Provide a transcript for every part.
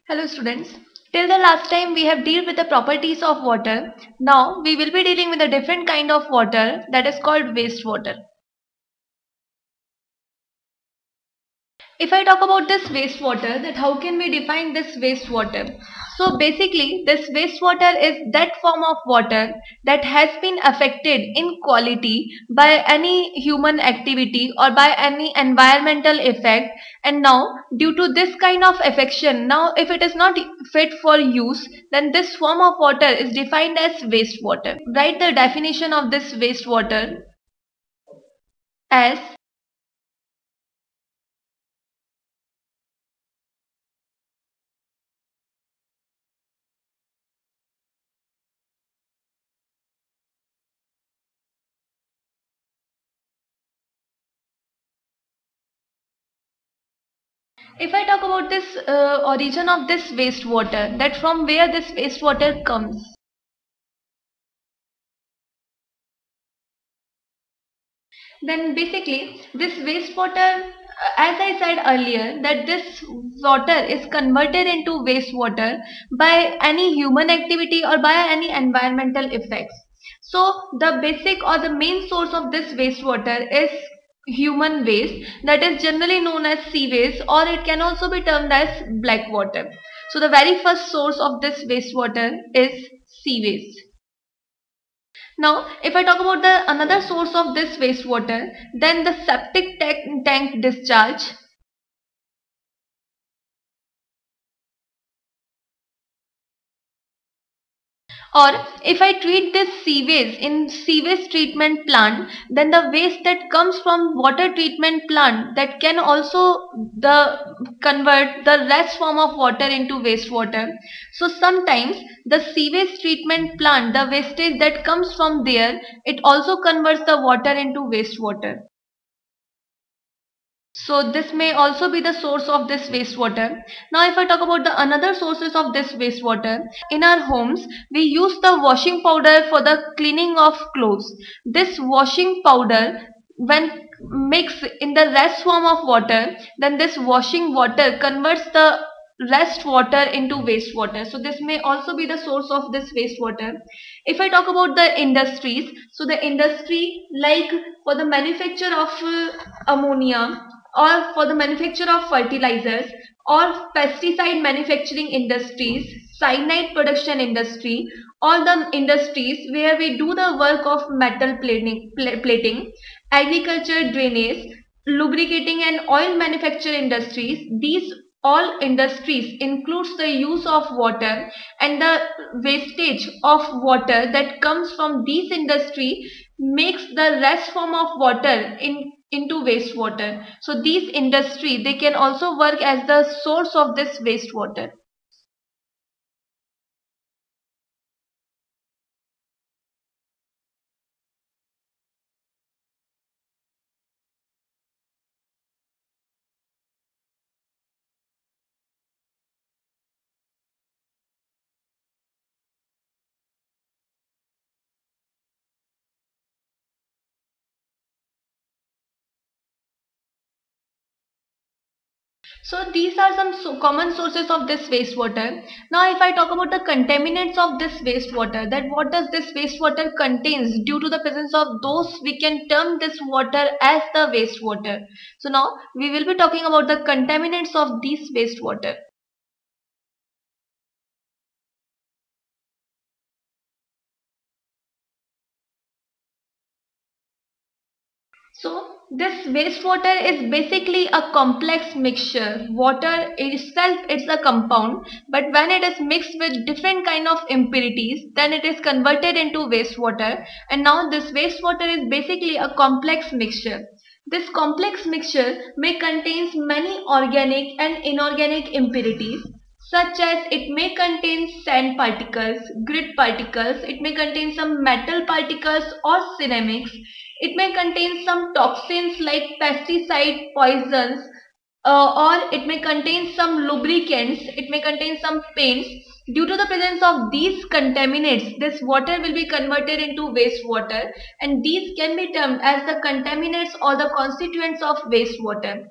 Hello students. Till the last time we have dealt with the properties of water. Now we will be dealing with a different kind of water that is called wastewater. If I talk about this wastewater, that how can we define this wastewater? So basically this wastewater is that form of water that has been affected in quality by any human activity or by any environmental effect, and now due to this kind of affection, now if it is not fit for use, then this form of water is defined as wastewater. Write the definition of this wastewater as if I talk about this origin of this wastewater, that from where this wastewater comes. Then basically this wastewater, as I said earlier, that this water is converted into wastewater by any human activity or by any environmental effects. So the basic or the main source of this wastewater is human waste, that is generally known as sea waste, or it can also be termed as black water. So the very first source of this wastewater is sea waste. Now, if I talk about the another source of this wastewater, then the septic tank discharge. Or if I treat this sewage in sewage treatment plant, then the waste that comes from water treatment plant, that can also convert the rest form of water into wastewater. So sometimes the sewage treatment plant, the wastage that comes from there, it also converts the water into wastewater. So this may also be the source of this wastewater. Now if I talk about the another sources of this wastewater, in our homes we use the washing powder for the cleaning of clothes. This washing powder, when mixed in the rest form of water, then this washing water converts the rest water into wastewater. So this may also be the source of this wastewater. If I talk about the industries, so the industry, like for the manufacture of ammonia, or for the manufacture of fertilizers, or pesticide manufacturing industries, cyanide production industry, all the industries where we do the work of metal plating, agriculture, drainage, lubricating and oil manufacture industries, these all industries includes the use of water, and the wastage of water that comes from these industry makes the rest form of water into wastewater. So these industry, they can also work as the source of this wastewater. So these are some common sources of this wastewater. Now if I talk about the contaminants of this wastewater, that what does this wastewater contains, due to the presence of those, we can term this water as the wastewater. So now we will be talking about the contaminants of this wastewater. So this wastewater is basically a complex mixture. Water itself is a compound, but when it is mixed with different kind of impurities, then it is converted into wastewater. And now this wastewater is basically a complex mixture. This complex mixture may contains many organic and inorganic impurities, such as it may contain sand particles, grit particles, it may contain some metal particles or ceramics, it may contain some toxins like pesticide poisons, or it may contain some lubricants, it may contain some paints. Due to the presence of these contaminants, this water will be converted into wastewater, and these can be termed as the contaminants or the constituents of wastewater.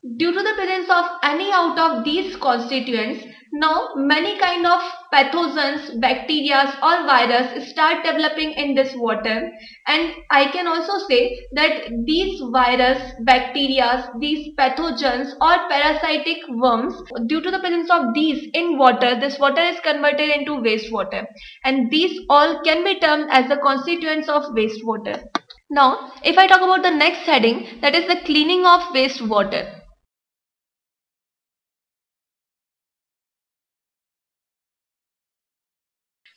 Due to the presence of any out of these constituents, now many kind of pathogens, bacteria or virus start developing in this water, and I can also say that these virus, bacteria, these pathogens or parasitic worms, due to the presence of these in water, this water is converted into wastewater, and these all can be termed as the constituents of wastewater. Now, if I talk about the next heading, that is the cleaning of wastewater.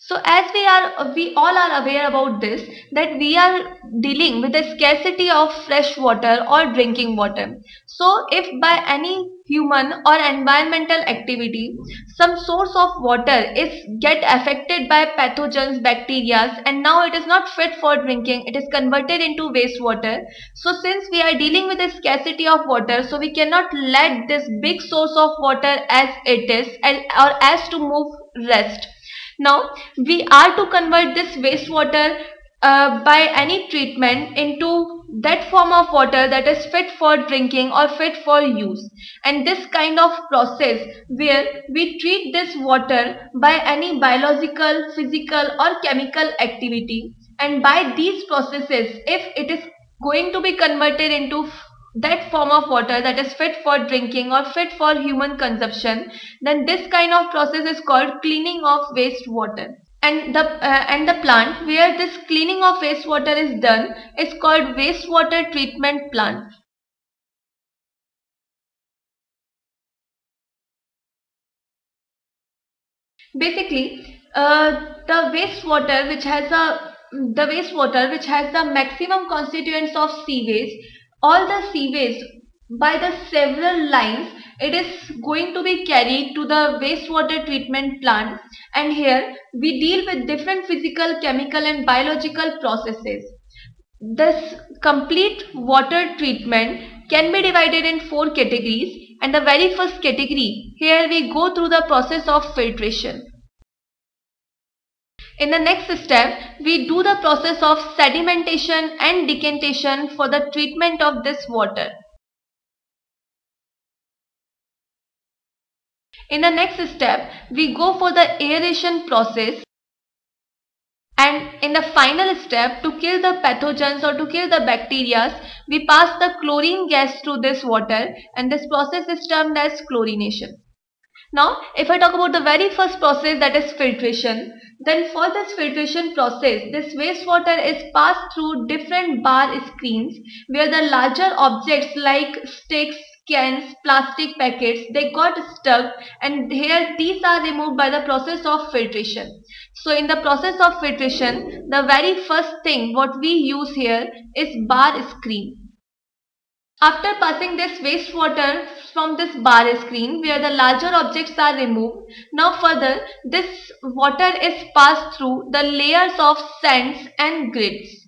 So as we all are aware about this, that we are dealing with the scarcity of fresh water or drinking water. So if by any human or environmental activity, some source of water is get affected by pathogens, bacteria, and now it is not fit for drinking, it is converted into wastewater. So since we are dealing with the scarcity of water, so we cannot let this big source of water as it is or as to move rest. Now we are to convert this wastewater by any treatment into that form of water that is fit for drinking or fit for use, and this kind of process where we treat this water by any biological, physical or chemical activity, and by these processes if it is going to be converted into that form of water that is fit for drinking or fit for human consumption, then this kind of process is called cleaning of wastewater. And the plant where this cleaning of wastewater is done is called wastewater treatment plant. Basically, the wastewater which has the maximum constituents of sewage, all the sewage by the several lines, it is going to be carried to the wastewater treatment plant, and here we deal with different physical, chemical and biological processes. This complete water treatment can be divided in 4 categories, and the very first category, here we go through the process of filtration. In the next step, we do the process of sedimentation and decantation for the treatment of this water. In the next step, we go for the aeration process, and in the final step, to kill the pathogens or to kill the bacteria, we pass the chlorine gas through this water, and this process is termed as chlorination. Now, if I talk about the very first process, that is filtration, then for this filtration process, this wastewater is passed through different bar screens where the larger objects like sticks, cans, plastic packets, they got stuck, and here these are removed by the process of filtration. So in the process of filtration, the very first thing what we use here is bar screen. After passing this wastewater from this bar screen where the larger objects are removed, now further this water is passed through the layers of sands and grits.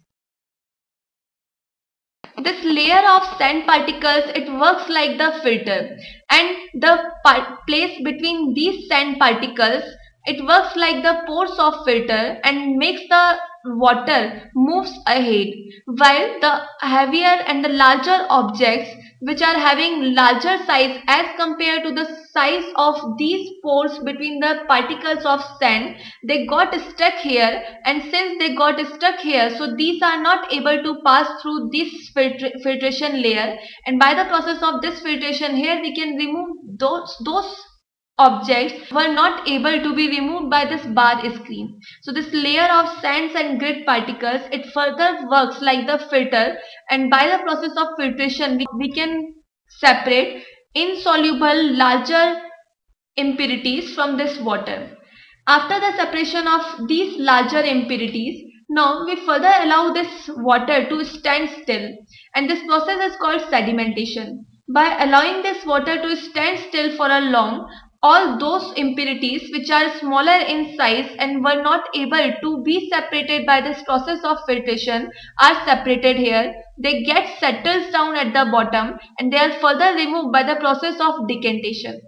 This layer of sand particles, it works like the filter, and the place between these sand particles, it works like the pores of filter and makes the water moves ahead, while the heavier and the larger objects which are having larger size as compared to the size of these pores between the particles of sand, they got stuck here, and since they got stuck here, so these are not able to pass through this filtration layer, and by the process of this filtration here we can remove those objects were not able to be removed by this bar screen. So this layer of sands and grit particles, it further works like the filter, and by the process of filtration we can separate insoluble larger impurities from this water. After the separation of these larger impurities, now we further allow this water to stand still, and this process is called sedimentation. By allowing this water to stand still for a long, all those impurities which are smaller in size and were not able to be separated by this process of filtration are separated here. They get settled down at the bottom, and they are further removed by the process of decantation.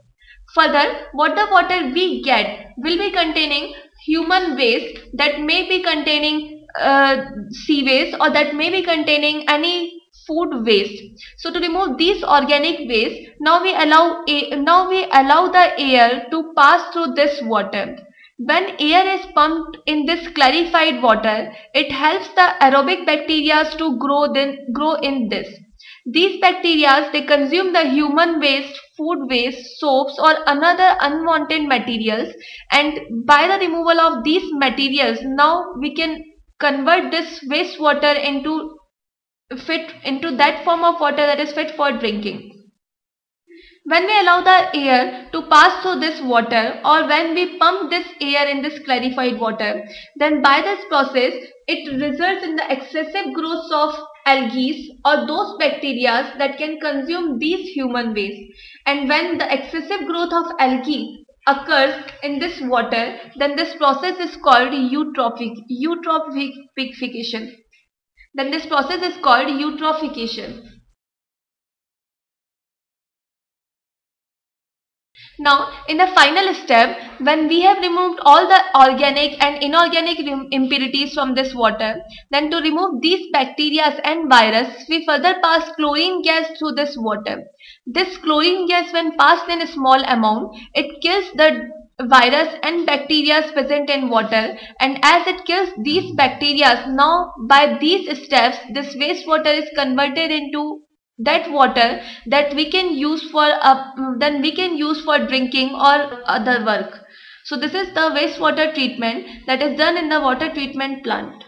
Further, what the water we get will be containing human waste, that may be containing sewage, or that may be containing any food waste. So to remove these organic waste, now we allow the air to pass through this water. When air is pumped in this clarified water, it helps the aerobic bacteria to grow in this. These bacteria, they consume the human waste, food waste, soaps or another unwanted materials, and by the removal of these materials, now we can convert this wastewater into that form of water that is fit for drinking. When we allow the air to pass through this water, or when we pump this air in this clarified water, then by this process it results in the excessive growth of algae or those bacteria that can consume these human waste. And when the excessive growth of algae occurs in this water, then this process is called eutrophication. Now, in the final step, when we have removed all the organic and inorganic impurities from this water, then to remove these bacteria and virus, we further pass chlorine gas through this water. This chlorine gas, when passed in a small amount, it kills the virus and bacteria present in water, and as it kills these bacteria, now by these steps, this wastewater is converted into that water that we can use for drinking or other work. So this is the wastewater treatment that is done in the water treatment plant.